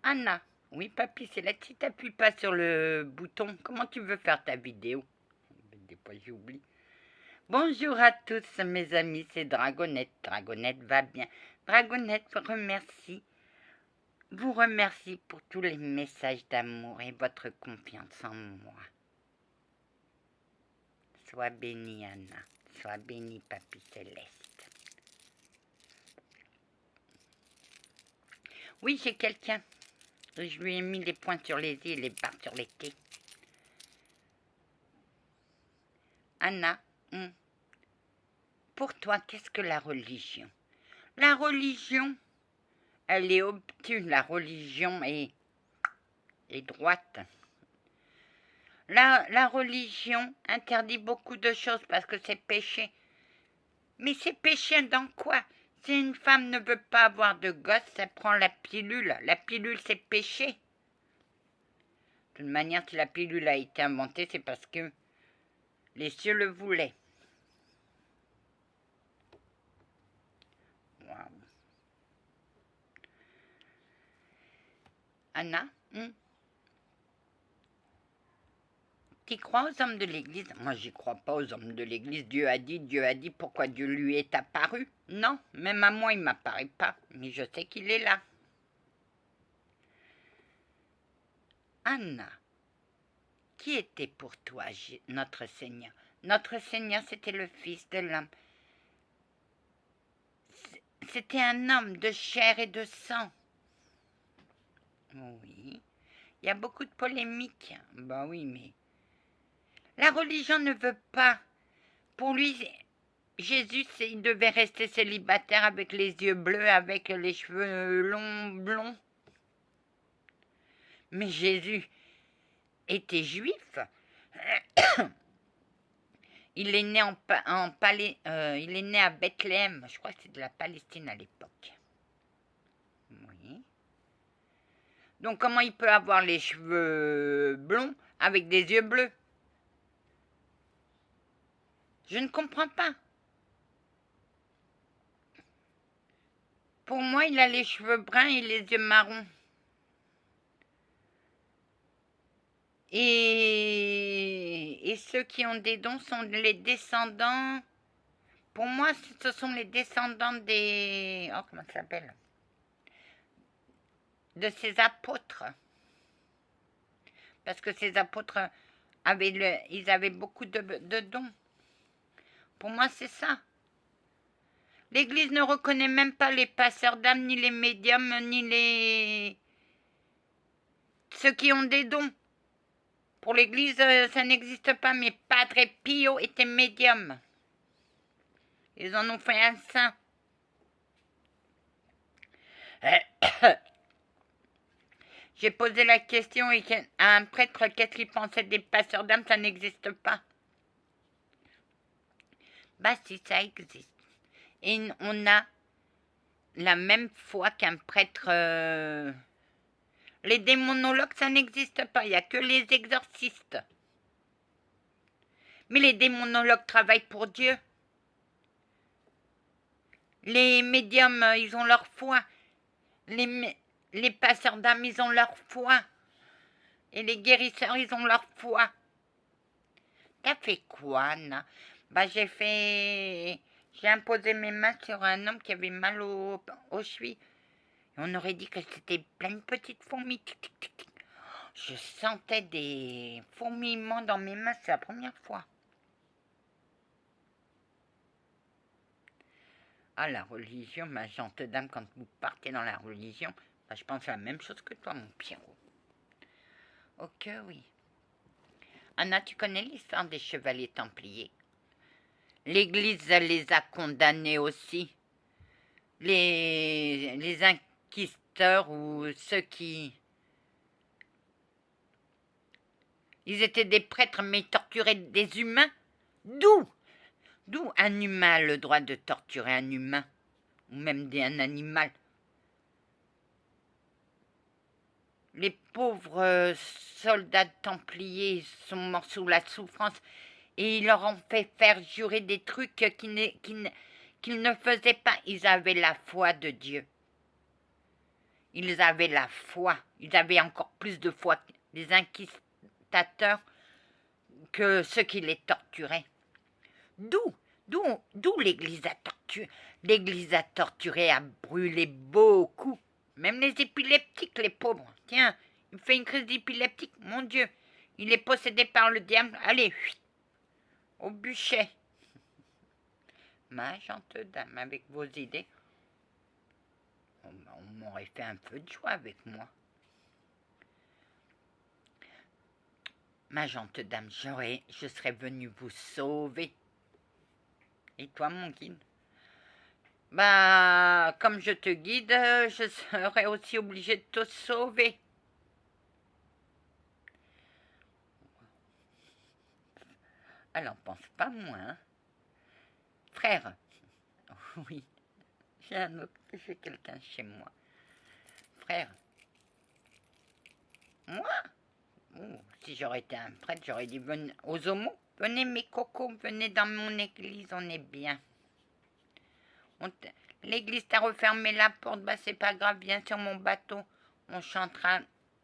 Anna. Oui, papy, c'est là. Si tu n'appuies pas sur le bouton, comment tu veux faire ta vidéo? Des fois, j'oublie. Bonjour à tous, mes amis, c'est Dragonette. Dragonette va bien. Dragonette vous remercie pour tous les messages d'amour et votre confiance en moi. Sois bénie, Anna. Sois bénie, papy céleste. Oui, j'ai quelqu'un. Je lui ai mis les points sur les i et les barres sur les t. Anna, pour toi, qu'est-ce que la religion? La religion, elle est obtuse. La religion est droite. La religion interdit beaucoup de choses parce que c'est péché. Mais c'est péché dans quoi? Si une femme ne veut pas avoir de gosse, elle prend la pilule. La pilule, c'est péché. De toute manière, si la pilule a été inventée, c'est parce que les cieux le voulaient. Wow. Anna, tu crois aux hommes de l'église? Moi, j'y crois pas aux hommes de l'église. Dieu a dit, pourquoi Dieu lui est apparu? Non, même à moi, il m'apparaît pas. Mais je sais qu'il est là. Anna, qui était pour toi notre Seigneur? Notre Seigneur, c'était le Fils de l'homme. C'était un homme de chair et de sang. Oui, il y a beaucoup de polémiques. Ben oui, mais la religion ne veut pas. Pour lui, Jésus, il devait rester célibataire avec les yeux bleus, avec les cheveux longs, blonds. Mais Jésus était juif. Il est né il est né à Bethléem. Je crois que c'est de la Palestine à l'époque. Oui. Donc comment il peut avoir les cheveux blonds avec des yeux bleus? Je ne comprends pas. Pour moi, il a les cheveux bruns et les yeux marrons. Et ceux qui ont des dons sont les descendants. Pour moi, ce sont les descendants des... Oh, comment ça s'appelle? De ces apôtres. Parce que ces apôtres ils avaient beaucoup de dons. Pour moi, c'est ça. L'Église ne reconnaît même pas les passeurs d'âme, ni les médiums, ni ceux qui ont des dons. Pour l'Église, ça n'existe pas, mais Padre Pio était médium. Ils en ont fait un saint. J'ai posé la question à un prêtre, qu'est-ce qu'il pensait des passeurs d'âme? Ça n'existe pas. Bah si, ça existe. Et on a la même foi qu'un prêtre. Les démonologues, ça n'existe pas. Il n'y a que les exorcistes. Mais les démonologues travaillent pour Dieu. Les médiums, ils ont leur foi. Les passeurs d'âme, ils ont leur foi. Et les guérisseurs, ils ont leur foi. T'as fait quoi, Anna? Bah j'ai imposé mes mains sur un homme qui avait mal au cheville. Et on aurait dit que c'était plein de petites fourmis. Tic, tic, tic, tic. Je sentais des fourmillements dans mes mains, c'est la première fois. Ah, la religion, ma gente dame, quand vous partez dans la religion, bah, je pense à la même chose que toi, mon Pierrot. Ok, oui. Anna, tu connais l'histoire des chevaliers templiers? L'Église les a condamnés aussi. Les inquisiteurs ou ceux qui... Ils étaient des prêtres, mais ils torturaient des humains. D'où un humain a le droit de torturer un humain? Ou même un animal? Les pauvres soldats templiers sont morts sous la souffrance et ils leur ont fait faire jurer des trucs qu'ils ne faisaient pas. Ils avaient la foi de Dieu. Ils avaient la foi. Ils avaient encore plus de foi, les inquistateurs, que ceux qui les torturaient. D'où l'Église a torturé. L'Église a torturé, a brûlé beaucoup. Même les épileptiques, les pauvres. Tiens, il fait une crise d'épileptique, mon Dieu. Il est possédé par le diable. Allez, au bûcher. Ma gentille dame, avec vos idées, on m'aurait fait un feu de joie avec moi. Ma gentille dame, je serais venue vous sauver. Et toi, mon guide? Bah, comme je te guide, je serais aussi obligée de te sauver. Alors, pense pas moins, hein. Frère, oui, j'ai quelqu'un chez moi. Frère, moi, si j'aurais été un prêtre, j'aurais dit aux homos, venez mes cocos, venez dans mon église, on est bien. L'église t'a refermé la porte, bah c'est pas grave, viens sur mon bateau. On chantera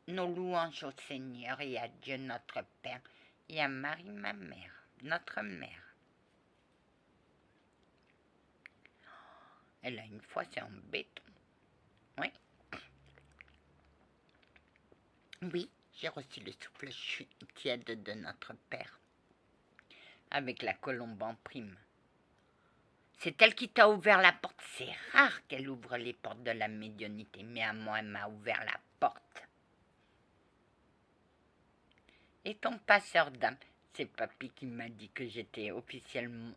nos louanges au Seigneur et à Dieu notre Père et à Marie ma mère, notre mère. Elle a une foi, c'est en béton. Oui. Oui, j'ai reçu le souffle tiède de notre Père, avec la colombe en prime. C'est elle qui t'a ouvert la porte. C'est rare qu'elle ouvre les portes de la médiumnité, mais à moi, elle m'a ouvert la porte. Et ton passeur d'âme, c'est papy qui m'a dit que j'étais officiellement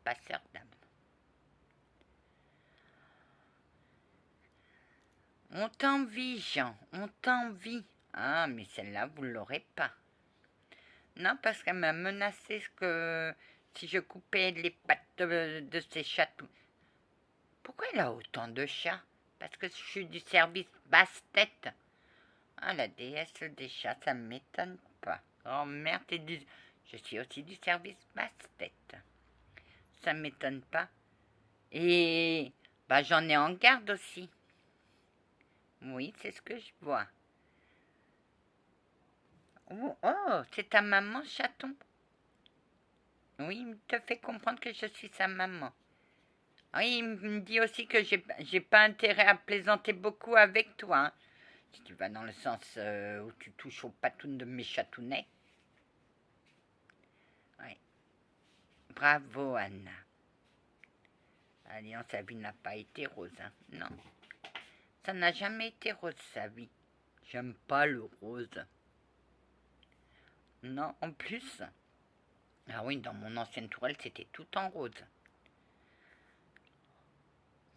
passeur d'âme. On t'envie, Jean, on t'envie. Ah, mais celle-là, vous ne l'aurez pas. Non, parce qu'elle m'a menacé que si je coupais les pattes de ses chats. Pourquoi elle a autant de chats? Parce que je suis du service basse-tête. Ah, la déesse des chats, ça ne m'étonne pas. Oh merde, je suis aussi du service basse-tête. Ça ne m'étonne pas. Et bah, j'en ai en garde aussi. Oui, c'est ce que je vois. Oh, c'est ta maman, chaton. Oui, il te fait comprendre que je suis sa maman. Oui, il me dit aussi que j'ai pas intérêt à plaisanter beaucoup avec toi. Hein. Si tu vas dans le sens où tu touches aux patounes de mes chatounets. Oui. Bravo, Anna. Alliance, sa vie n'a pas été rose. Hein. Non. Ça n'a jamais été rose, sa vie. J'aime pas le rose. Non, en plus. Ah oui, dans mon ancienne tourelle, c'était tout en rose.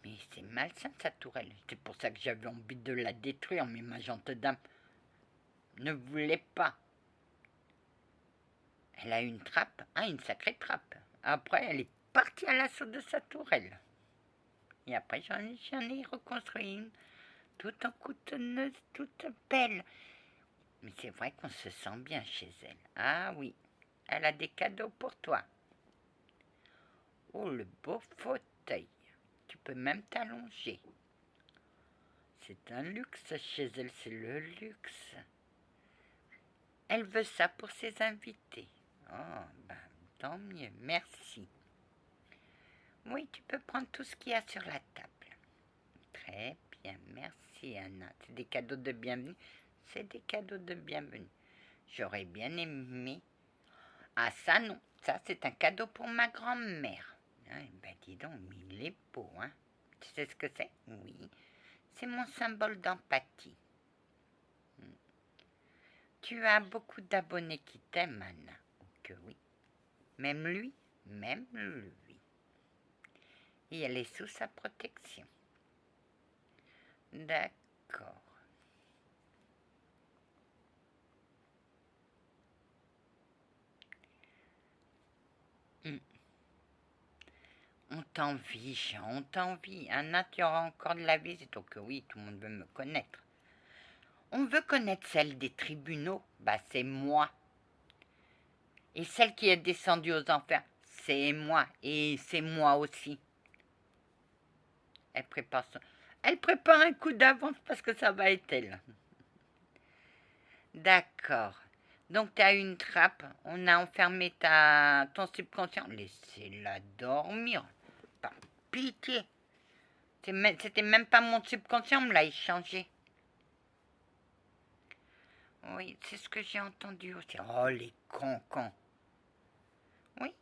Mais c'est malsain, sa tourelle. C'est pour ça que j'avais envie de la détruire, mais ma gentille dame ne voulait pas. Elle a une trappe, une sacrée trappe. Après, elle est partie à l'assaut de sa tourelle. Et après, j'en ai reconstruit une, toute en coutonneuse, toute belle. Mais c'est vrai qu'on se sent bien chez elle. Ah oui, elle a des cadeaux pour toi. Oh, le beau fauteuil. Tu peux même t'allonger. C'est un luxe chez elle, c'est le luxe. Elle veut ça pour ses invités. Oh, ben, tant mieux, merci. Oui, tu peux prendre tout ce qu'il y a sur la table. Très bien, merci Anna. C'est des cadeaux de bienvenue. C'est des cadeaux de bienvenue. J'aurais bien aimé. Ah, ça non. Ça, c'est un cadeau pour ma grand-mère. Ah, ben, dis donc, mais il est beau, hein. Tu sais ce que c'est? Oui. C'est mon symbole d'empathie. Tu as beaucoup d'abonnés qui t'aiment, Anna. Que oui. Même lui. Et elle est sous sa protection. D'accord. On t'envie, Jean, on t'envie. Anna, tu auras encore de la visite. Donc oui, tout le monde veut me connaître. On veut connaître celle des tribunaux. Bah, c'est moi. Et celle qui est descendue aux enfers, c'est moi. Et c'est moi aussi. Elle prépare Elle prépare un coup d'avance parce que ça va être elle. D'accord. Donc, tu as une trappe. On a enfermé ton subconscient. Laissez-la dormir. Par pitié. C'était même pas mon subconscient, on me l'a échangé. Oui, c'est ce que j'ai entendu aussi. Oh, les cancans. Oui,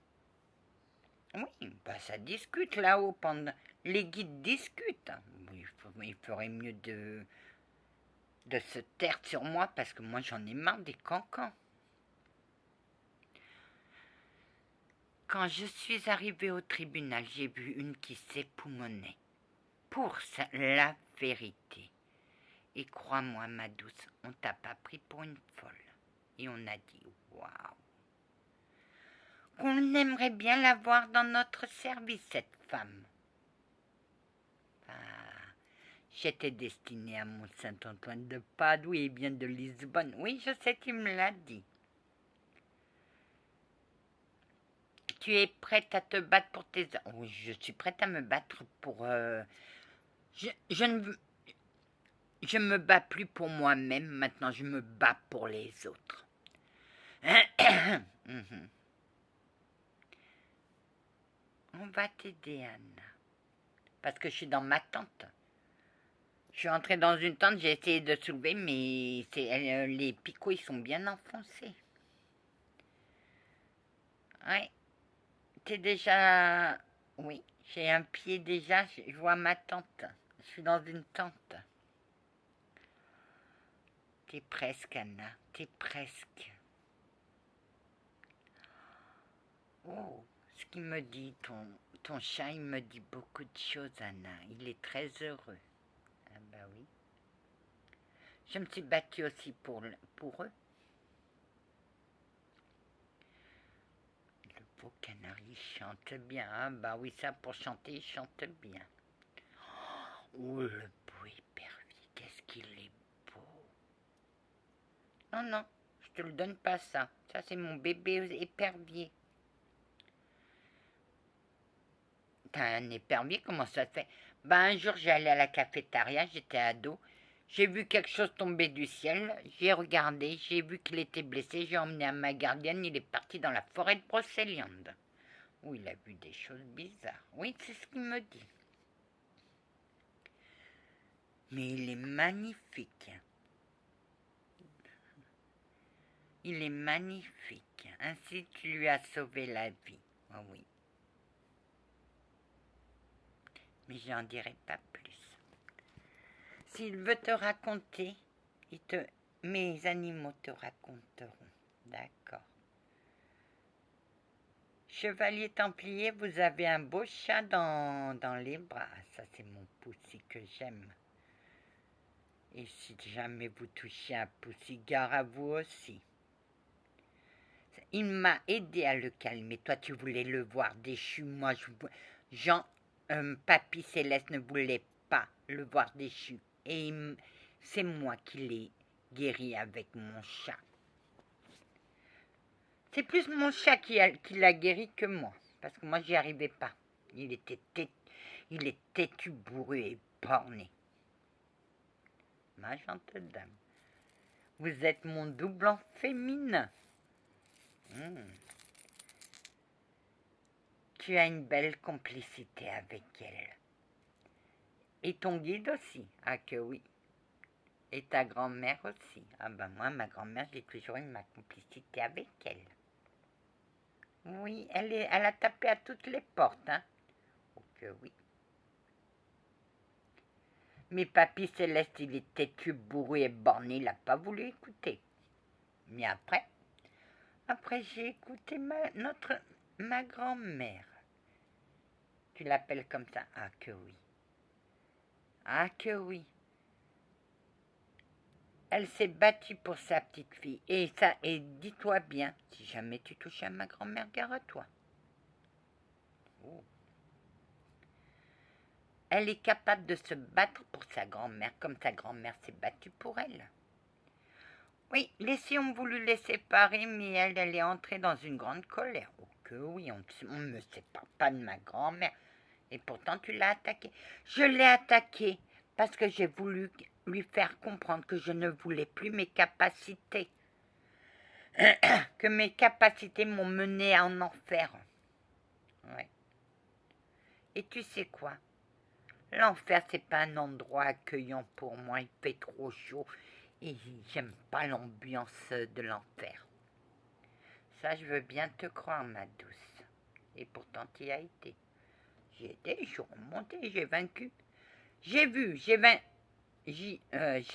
oui, bah ça discute là-haut. Les guides discutent. Oui, il ferait mieux de se taire sur moi parce que moi j'en ai marre des cancans. Quand je suis arrivée au tribunal, j'ai vu une qui s'époumonnait. Pour la vérité. Et crois-moi, ma douce, on t'a pas pris pour une folle. Et on a dit, waouh. Qu'on aimerait bien la voir dans notre service, cette femme. Ah, j'étais destinée à Mont Saint-Antoine de Padoue et bien de Lisbonne. Oui, je sais, tu me l'as dit. Tu es prête à te battre pour tes... Oui, je suis prête à me battre pour... Je me bats plus pour moi-même, maintenant je me bats pour les autres. On va t'aider, Anna. Parce que je suis dans ma tente. Je suis entrée dans une tente, j'ai essayé de soulever, mais les picots, ils sont bien enfoncés. Ouais. T'es déjà... Oui, j'ai un pied déjà, je vois ma tente. Je suis dans une tente. T'es presque, Anna, t'es presque. Oh, ce qu'il me dit, ton chat, il me dit beaucoup de choses, Anna. Il est très heureux. Ah bah oui. Je me suis battue aussi pour eux. Le beau canari chante bien. Ah bah oui, ça, pour chanter, il chante bien. Oh, le beau épervier, qu'est-ce qu'il est beau. Non, non, je te le donne pas, ça. Ça, c'est mon bébé épervier. T'as un épervier, comment ça se fait? Bah un jour, j'allais à la cafétéria, j'étais ado. J'ai vu quelque chose tomber du ciel, j'ai regardé, j'ai vu qu'il était blessé, j'ai emmené à ma gardienne, il est parti dans la forêt de Brocéliande. Où il a vu des choses bizarres. Oui, c'est ce qu'il me dit. Mais il est magnifique. Il est magnifique. Ainsi, tu lui as sauvé la vie. Oh oui. Mais j'en dirai pas plus. S'il veut te raconter, mes animaux te raconteront. D'accord. Chevalier Templier, vous avez un beau chat dans les bras. Ça, c'est mon poussi que j'aime. Et si jamais vous touchez un poussi, gare à vous aussi. Il m'a aidé à le calmer. Toi, tu voulais le voir déchu. Moi, Papy Céleste ne voulait pas le voir déchu. Et c'est moi qui l'ai guéri avec mon chat. C'est plus mon chat qui l'a guéri que moi. Parce que moi, j'y arrivais pas. Il est têtu, bourru et borné. Ma gentille dame. Vous êtes mon double en féminin. Tu as une belle complicité avec elle. Et ton guide aussi. Ah que oui. Et ta grand-mère aussi. Ah ben moi, ma grand-mère, j'ai toujours eu ma complicité avec elle. Oui, elle a tapé à toutes les portes, hein. Oh que oui. Mais Papy Céleste, il est têtu, bourru et borné, il n'a pas voulu écouter. Mais après j'ai écouté ma grand-mère. Tu l'appelles comme ça? Ah que oui. Ah que oui. Elle s'est battue pour sa petite fille. Et dis-toi bien, si jamais tu touches à ma grand-mère, gare à toi. Oh. Elle est capable de se battre pour sa grand-mère comme sa grand-mère s'est battue pour elle. Oui, les filles ont voulu les séparer, mais elle est entrée dans une grande colère. Oh que oui, on ne me sépare pas de ma grand-mère. Et pourtant, tu l'as attaquée. Je l'ai attaquée Parce que j'ai voulu lui faire comprendre que je ne voulais plus mes capacités. Que mes capacités m'ont mené en enfer. Ouais. Et tu sais quoi? L'enfer, c'est pas un endroit accueillant pour moi. Il fait trop chaud et j'aime pas l'ambiance de l'enfer. Ça, je veux bien te croire, ma douce. Et pourtant, tu y as été. J'y étais, je suis remontée, j'ai vaincu. J'ai vu, j'ai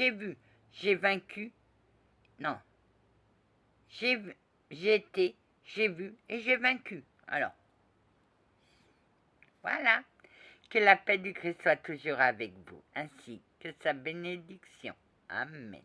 vu, j'ai vaincu. Non. J'ai été, j'ai vu et j'ai vaincu. Alors, voilà. Que la paix du Christ soit toujours avec vous, ainsi que sa bénédiction. Amen.